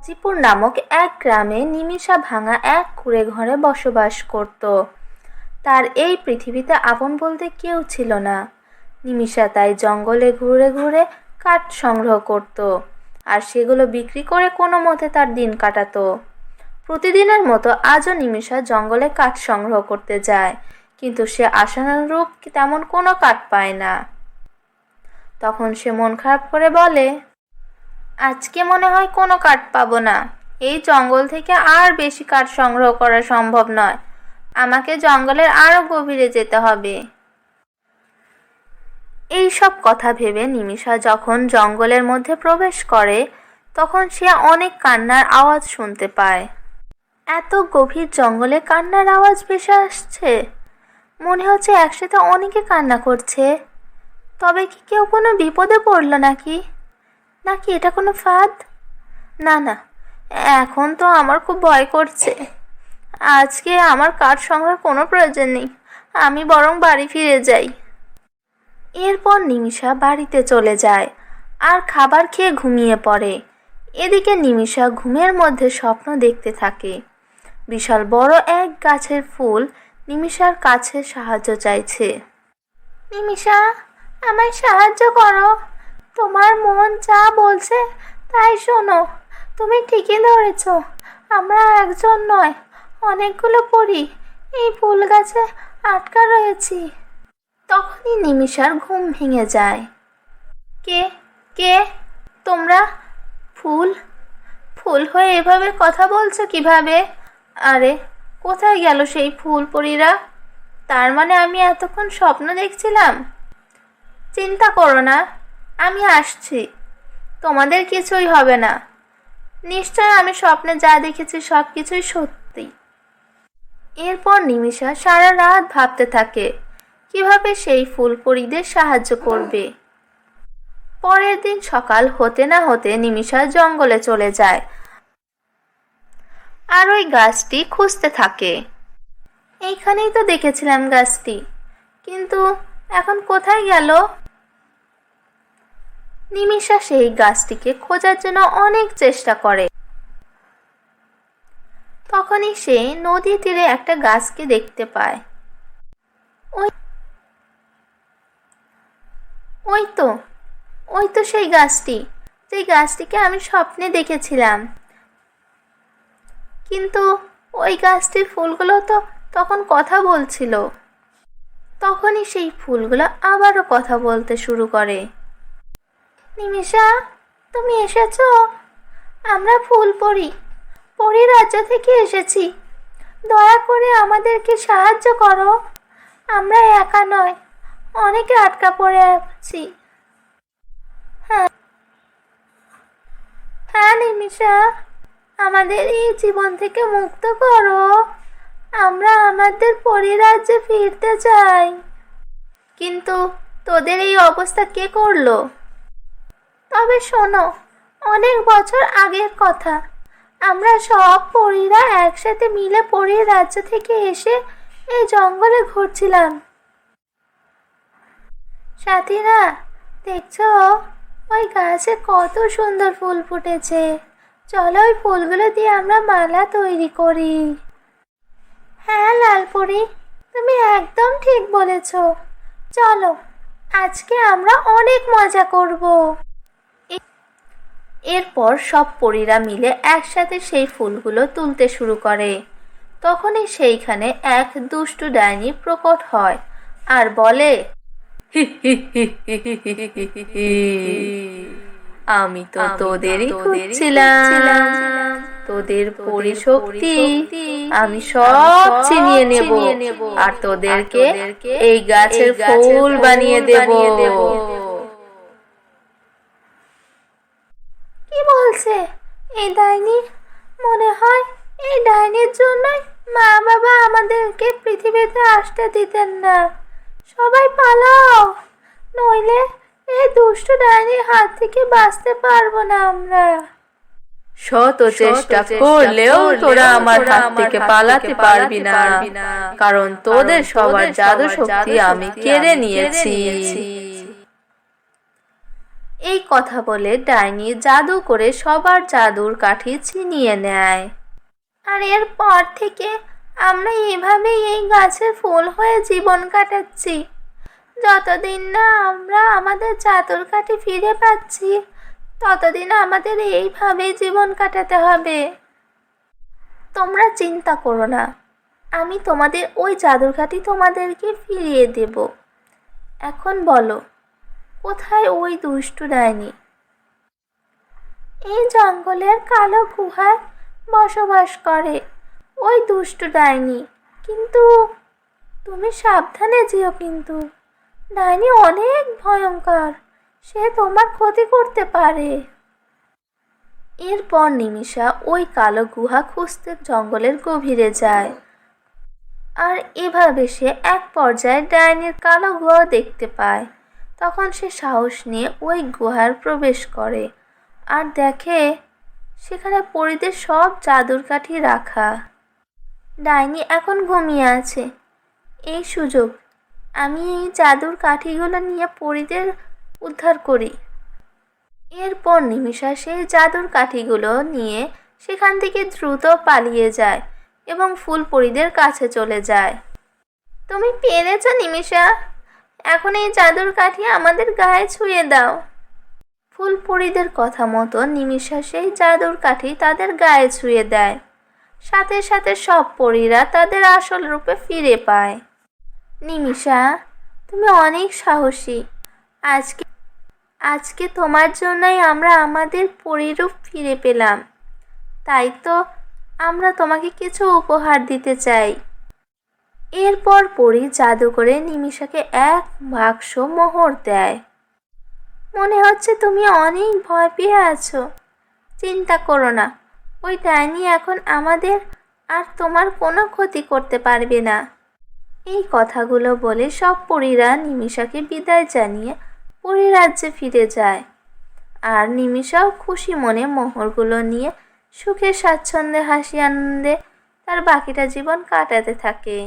গাজীপুর নামক এক গ্রামে নিমিষা ভাঙা এক কুঁড়ে ঘরে বসবাস করত। তার এই পৃথিবীতে আপন বলতে কেউ ছিল না। নিমিষা তাই জঙ্গলে ঘুরে ঘুরে কাঠ সংগ্রহ করত, আর সেগুলো বিক্রি করে কোনো মতে তার দিন কাটাতো। প্রতিদিনের মতো আজও নিমিষা জঙ্গলে কাঠ সংগ্রহ করতে যায়, কিন্তু সে আশানুরূপ তেমন কোনো কাঠ পায় না। তখন সে মন খারাপ করে বলে, আজকে মনে হয় কোনো কাঠ পাবো না। এই জঙ্গল থেকে আর বেশি কাঠ সংগ্রহ করা সম্ভব নয়। আমাকে জঙ্গলের আরো গভীরে যেতে হবে। এই সব কথা ভেবে নিমিষা যখন জঙ্গলের মধ্যে প্রবেশ করে, তখন সে অনেক কান্নার আওয়াজ শুনতে পায়। এত গভীর জঙ্গলে কান্নার আওয়াজ ভেসে আসছে। মনে হচ্ছে একসাথে অনেকে কান্না করছে। তবে কি কেউ কোনো বিপদে পড়ল নাকি? নাকি এটা কোনো ফাঁদ? না না, এখন তো আমার খুব ভয় করছে। আজকে আমার কাঠ সংগ্রহের কোনো প্রয়োজন নেই। আমি বরং বাড়ি ফিরে যাই। এরপর নিমিষা বাড়িতে চলে যায় আর খাবার খেয়ে ঘুমিয়ে পড়ে। এদিকে নিমিষা ঘুমের মধ্যে স্বপ্ন দেখতে থাকে। বিশাল বড় এক গাছের ফুল নিমিষার কাছে সাহায্য চাইছে। নিমিষা, আমায় সাহায্য করো। তোমার মন যা বলছে তাই শোনো। তুমি ঠিকই ধরেছ। আমরা একজন নয়, অনেকগুলো পরী এই ফুল গাছে আটকা রয়েছি। তখনই নিমিষার ঘুম ভেঙে যায়। কে কে তোমরা? ফুল ফুল হয়ে এভাবে কথা বলছো কিভাবে? আরে, কোথায় গেল সেই ফুল পরীরা? তার মানে আমি এতক্ষণ স্বপ্ন দেখছিলাম? চিন্তা করো না, আমি আসছি। তোমাদের কিছুই হবে না। নিশ্চয় আমি স্বপ্নে যা দেখেছি সব কিছুই সত্যি। এরপর নিমিষা সারা রাত ভাবতে থাকে কিভাবে সেই ফুল পরীদের সাহায্য করবে। পরের দিন সকাল হতে না হতে নিমিষা জঙ্গলে চলে যায় আর ওই গাছটি খুঁজতে থাকে। এইখানেই তো দেখেছিলাম গাছটি, কিন্তু এখন কোথায় গেল? নিমিষা সেই গাছটিকে খোঁজার জন্য অনেক চেষ্টা করে। তখনই সে নদীর তীরে একটা গাছকে দেখতে পায়। ওই তো সেই গাছটি, যে গাছটিকে আমি স্বপ্নে দেখেছিলাম। কিন্তু ওই গাছটির ফুলগুলো তো তখন কথা বলছিল। তখনই সেই ফুলগুলো আবারও কথা বলতে শুরু করে। নিমিষা, তুমি এসেছো? আমরা ফুল পরী রাজ্য থেকে এসেছি। দয়া করে আমাদেরকে সাহায্য করো। আমরা একা নয়, অনেকে আটকা পড়ে আছি। হ্যাঁ নিমিষা, আমাদের এই জীবন থেকে মুক্ত করো। আমরা আমাদের পরিরাজ্যে ফিরতে চাই। কিন্তু তোদের এই অবস্থা কে করলো? তবে শোনো, অনেক বছর আগের কথা। আমরা সব পরীরা একসাথে মিলে পরীর রাজ্য থেকে এসে এই জঙ্গলে ঘুরছিলাম। সাথীরা, দেখছো ওই গাছে কত সুন্দর ফুল ফুটেছে। চলো ওই ফুলগুলো দিয়ে আমরা মালা তৈরি করি। হ্যাঁ লালপরি, তুমি একদম ঠিক বলেছ। চলো, আজকে আমরা অনেক মজা করব। এরপর সব পরীরা মিলে একসাথে সেই ফুলগুলো তুলতে শুরু করে। তখনই সেইখানে এক দুষ্টু ডাইনি প্রকট হয় আর বলে, আমি তো তোদেরই খুঁজছিলাম। তোদের পরিশক্তি আমি সব ছিনিয়ে নেব আর তোদেরকে এই গাছের ফুল বানিয়ে দেব। কি বলছে এই ডাইনি? মনে হয় এই ডাইনির জন্যই মা বাবা আমাদেরকে পৃথিবীতে আসতে দিতেন না। সবাই পালাও, নইলে এই দুষ্ট ডাইনির হাত থেকে বাঁচতে পারবো না আমরা। শত চেষ্টা করলেও তোরা আমার হাত থেকে পালাতে পারবি না, কারণ তোদের সবার জাদু শক্তি আমি কেড়ে নিয়েছি। এই কথা বলে ডাইনি জাদু করে সবার জাদুর কাঠি ছিনিয়ে নেয়। আর এরপর থেকে আমরা এভাবেই এই গাছের ফুল হয়ে জীবন কাটাচ্ছি, যতদিন না আমরা আমাদের জাদুর কাঠি ফিরে পাচ্ছি ততদিন আমাদের এইভাবেই জীবন কাটাতে হবে। তোমরা চিন্তা করো না, আমি তোমাদের ওই জাদুর কাঠি তোমাদেরকে ফিরিয়ে দেব। এখন বলো, কোথায় ওই দুষ্টু ডাইনি? এই জঙ্গলের কালো গুহায় বসবাস করে ওই দুষ্টু ডাইনি। কিন্তু তুমি সাবধানে যেও, কিন্তু ডাইনি অনেক ভয়ঙ্কর, সে তোমার ক্ষতি করতে পারে। এরপর নিমিষা ওই কালো গুহা খুঁজতে জঙ্গলের গভীরে যায়। আর এভাবে সে এক পর্যায়ে ডাইনির কালো গুহা দেখতে পায়। তখন সে সাহস নিয়ে ওই গুহার প্রবেশ করে আর দেখে সেখানে পরীদের সব জাদুর কাঠি রাখা। ডাইনি এখন ঘুমিয়ে আছে। এই সুযোগ, আমি এই জাদুর কাঠিগুলো নিয়ে পরীদের উদ্ধার করি। এরপর নিমিষা সেই জাদুর কাঠিগুলো নিয়ে সেখান থেকে দ্রুত পালিয়ে যায় এবং ফুল পরীদের কাছে চলে যায়। তুমি পেরেছ নিমিষা, এখন এই জাদুর কাঠি আমাদের গায়ে ছুঁয়ে দাও। ফুল পরীদের কথা মতো নিমিষা সেই জাদুর কাঠি তাদের গায়ে ছুঁয়ে দেয়। সাথে সাথে সব পরীরা তাদের আসল রূপে ফিরে পায়। নিমিষা, তুমি অনেক সাহসী। আজকে তোমার জন্যই আমরা আমাদের পরীরূপ ফিরে পেলাম। তাই তো আমরা তোমাকে কিছু উপহার দিতে চাই। এরপর পরী জাদু করে নিমিষাকে এক বাক্স মোহর দেয়। মনে হচ্ছে তুমি অনেক ভয় পেয়ে আছো। চিন্তা করো না, ওই ডাইনি এখন আমাদের আর তোমার কোনো ক্ষতি করতে পারবে না। এই কথাগুলো বলে সব পরীরা নিমিষাকে বিদায় জানিয়ে পরীরাজ্যে ফিরে যায়। আর নিমিষাও খুশি মনে মোহরগুলো নিয়ে সুখে স্বাচ্ছন্দ্যে হাসি আনন্দে তার বাকিটা জীবন কাটাতে থাকে।